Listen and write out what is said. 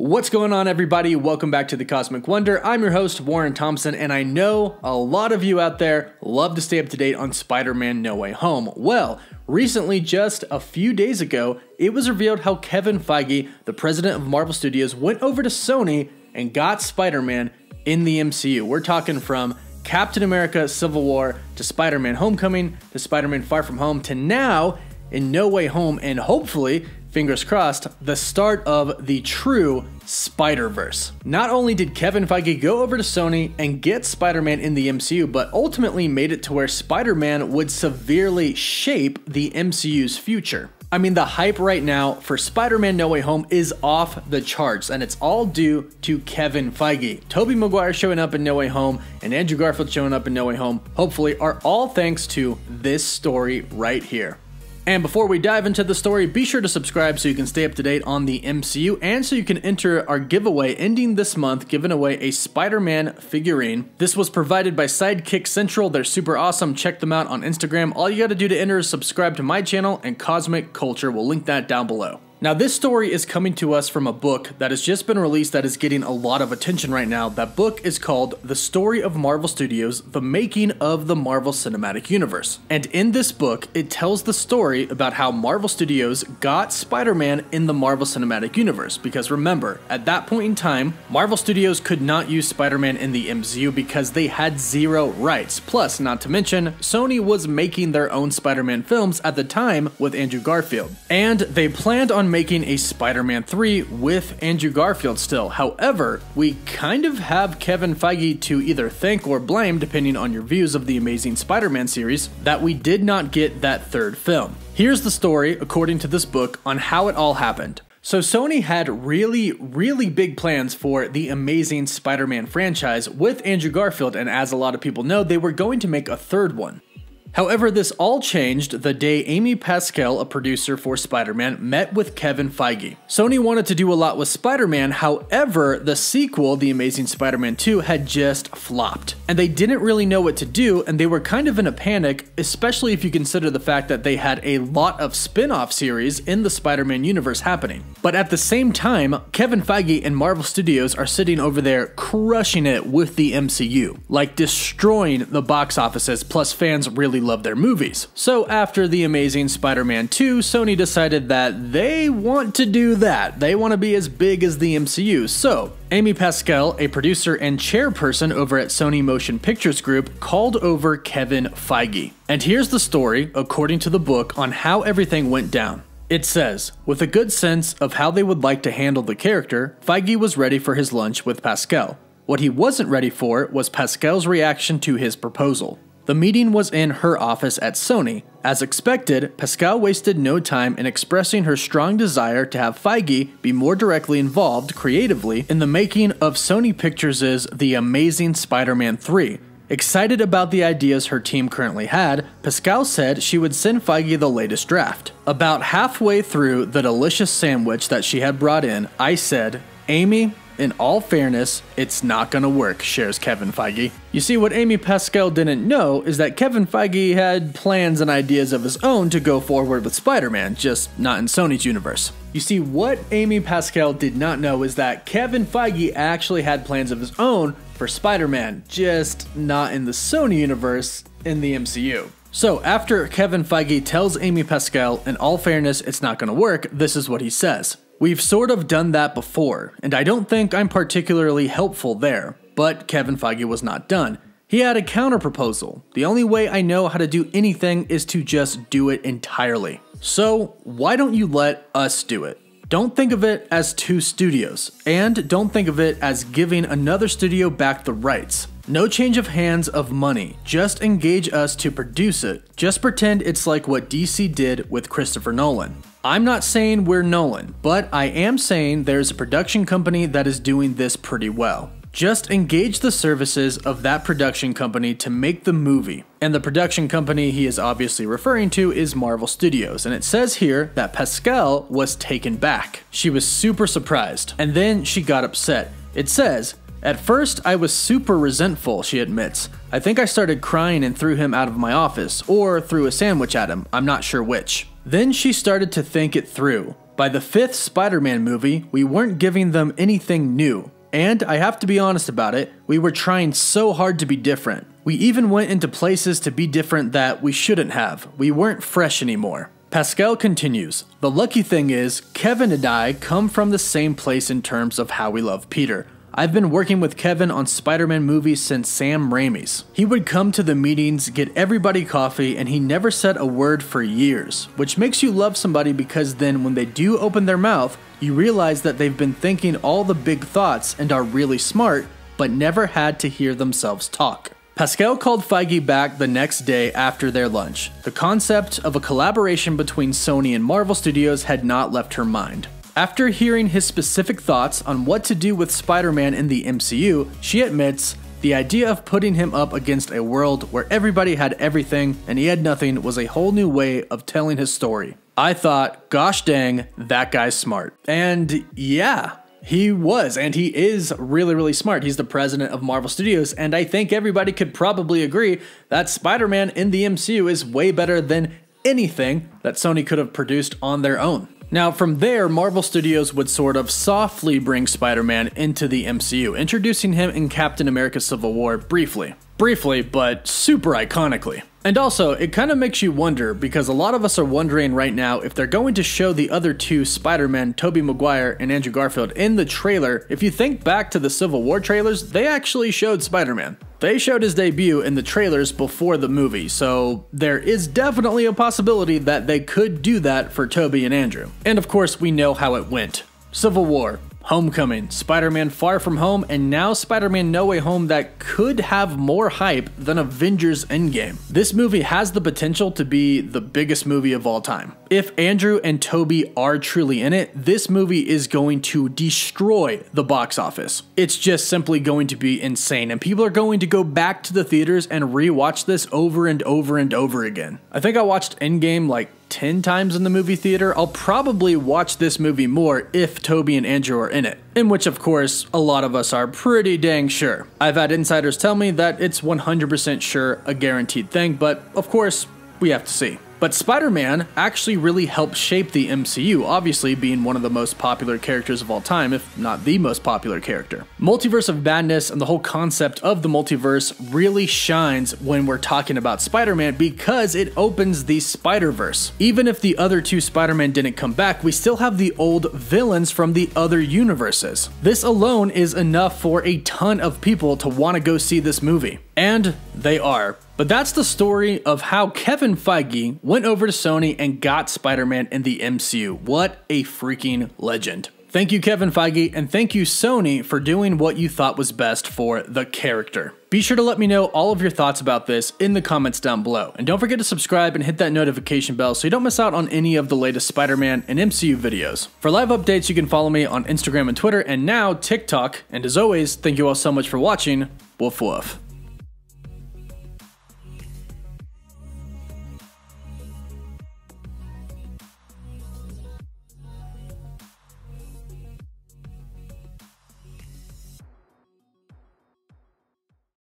What's going on, everybody? Welcome back to The Cosmic Wonder. I'm your host, Warren Thompson, and I know a lot of you out there love to stay up to date on Spider-Man No Way Home. Well, recently, just a few days ago, it was revealed how Kevin Feige, the president of Marvel Studios, went over to Sony and got Spider-Man in the MCU. We're talking from Captain America Civil War to Spider-Man Homecoming to Spider-Man Far From Home to now in No Way Home, and hopefully, fingers crossed, the start of the true Spider-Verse. Not only did Kevin Feige go over to Sony and get Spider-Man in the MCU, but ultimately made it to where Spider-Man would severely shape the MCU's future. I mean, the hype right now for Spider-Man No Way Home is off the charts, and it's all due to Kevin Feige. Tobey Maguire showing up in No Way Home and Andrew Garfield showing up in No Way Home, hopefully, are all thanks to this story right here. And before we dive into the story, be sure to subscribe so you can stay up to date on the MCU and so you can enter our giveaway ending this month, giving away a Spider-Man figurine. This was provided by Sidekick Central. They're super awesome. Check them out on Instagram. All you got to do to enter is subscribe to my channel and Cosmic Culture. We'll link that down below. Now, this story is coming to us from a book that has just been released that is getting a lot of attention right now. That book is called The Story of Marvel Studios, The Making of the Marvel Cinematic Universe. And in this book, it tells the story about how Marvel Studios got Spider-Man in the Marvel Cinematic Universe. Because remember, at that point in time, Marvel Studios could not use Spider-Man in the MCU because they had zero rights. Plus, not to mention, Sony was making their own Spider-Man films at the time with Andrew Garfield. And they planned on making a Spider-Man 3 with Andrew Garfield still. However, we kind of have Kevin Feige to either thank or blame, depending on your views of the Amazing Spider-Man series, that we did not get that third film. Here's the story, according to this book, on how it all happened. So Sony had really big plans for the Amazing Spider-Man franchise with Andrew Garfield, and as a lot of people know, they were going to make a third one. However, this all changed the day Amy Pascal, a producer for Spider-Man, met with Kevin Feige. Sony wanted to do a lot with Spider-Man, however, the sequel, The Amazing Spider-Man 2, had just flopped. And they didn't really know what to do, and they were kind of in a panic, especially if you consider the fact that they had a lot of spin-off series in the Spider-Man universe happening. But at the same time, Kevin Feige and Marvel Studios are sitting over there crushing it with the MCU, like destroying the box offices, plus fans really love their movies. So after The Amazing Spider-Man 2, Sony decided that they want to do that. They want to be as big as the MCU. So Amy Pascal, a producer and chairperson over at Sony Motion Pictures Group, called over Kevin Feige. And here's the story, according to the book, on how everything went down. It says, with a good sense of how they would like to handle the character, Feige was ready for his lunch with Pascal. What he wasn't ready for was Pascal's reaction to his proposal. The meeting was in her office at Sony. As expected, Pascal wasted no time in expressing her strong desire to have Feige be more directly involved creatively in the making of Sony Pictures' The Amazing Spider-Man 3. Excited about the ideas her team currently had, Pascal said she would send Feige the latest draft. About halfway through the delicious sandwich that she had brought in, I said, "Amy, in all fairness, it's not gonna work," shares Kevin Feige. You see, what Amy Pascal didn't know is that Kevin Feige had plans and ideas of his own to go forward with Spider-Man, just not in Sony's universe. You see, what Amy Pascal did not know is that Kevin Feige actually had plans of his own for Spider-Man, just not in the Sony universe, in the MCU. So after Kevin Feige tells Amy Pascal, in all fairness, it's not gonna work, this is what he says. "We've sort of done that before, and I don't think I'm particularly helpful there." But Kevin Feige was not done. He had a counter-proposal. "The only way I know how to do anything is to just do it entirely. So why don't you let us do it? Don't think of it as two studios, and don't think of it as giving another studio back the rights. No change of hands of money, just engage us to produce it. Just pretend it's like what DC did with Christopher Nolan." I'm not saying we're Nolan, but I am saying there's a production company that is doing this pretty well. Just engage the services of that production company to make the movie. And the production company he is obviously referring to is Marvel Studios. And it says here that Pascal was taken back. She was super surprised, and then she got upset. It says, "At first, I was super resentful," she admits. "I think I started crying and threw him out of my office, or threw a sandwich at him, I'm not sure which. Then she started to think it through. By the 5th Spider-Man movie, we weren't giving them anything new. And I have to be honest about it, we were trying so hard to be different. We even went into places to be different that we shouldn't have. We weren't fresh anymore. Pascal continues, the lucky thing is, Kevin and I come from the same place in terms of how we love Peter. I've been working with Kevin on Spider-Man movies since Sam Raimi's. He would come to the meetings, get everybody coffee, and he never said a word for years, which makes you love somebody because then when they do open their mouth, you realize that they've been thinking all the big thoughts and are really smart, but never had to hear themselves talk. Pascal called Feige back the next day after their lunch. The concept of a collaboration between Sony and Marvel Studios had not left her mind. After hearing his specific thoughts on what to do with Spider-Man in the MCU, she admits, the idea of putting him up against a world where everybody had everything and he had nothing was a whole new way of telling his story. I thought, gosh dang, that guy's smart. And yeah, he was, and he is really smart. He's the president of Marvel Studios, and I think everybody could probably agree that Spider-Man in the MCU is way better than anything that Sony could have produced on their own. Now from there, Marvel Studios would sort of softly bring Spider-Man into the MCU, introducing him in Captain America Civil War briefly, but super iconically. And also, it kind of makes you wonder, because a lot of us are wondering right now if they're going to show the other two Spider-Men, Tobey Maguire and Andrew Garfield, in the trailer. If you think back to the Civil War trailers, they actually showed Spider-Man. They showed his debut in the trailers before the movie, so there is definitely a possibility that they could do that for Tobey and Andrew. And of course, we know how it went. Civil War, Homecoming, Spider-Man Far From Home, and now Spider-Man No Way Home that could have more hype than Avengers Endgame. This movie has the potential to be the biggest movie of all time. If Andrew and Tobey are truly in it, this movie is going to destroy the box office. It's just simply going to be insane, and people are going to go back to the theaters and rewatch this over and over and over again. I think I watched Endgame like 10 times in the movie theater. I'll probably watch this movie more if Tobey and Andrew are in it, in which of course a lot of us are pretty dang sure. I've had insiders tell me that it's 100% sure a guaranteed thing, but of course we have to see. But Spider-Man actually really helped shape the MCU, obviously being one of the most popular characters of all time, if not the most popular character. Multiverse of Madness and the whole concept of the multiverse really shines when we're talking about Spider-Man because it opens the Spider-Verse. Even if the other two Spider-Man didn't come back, we still have the old villains from the other universes. This alone is enough for a ton of people to want to go see this movie. And they are. But that's the story of how Kevin Feige went over to Sony and got Spider-Man in the MCU. What a freaking legend. Thank you, Kevin Feige, and thank you, Sony, for doing what you thought was best for the character. Be sure to let me know all of your thoughts about this in the comments down below. And don't forget to subscribe and hit that notification bell so you don't miss out on any of the latest Spider-Man and MCU videos. For live updates, you can follow me on Instagram and Twitter, and now TikTok. And as always, thank you all so much for watching. Woof woof.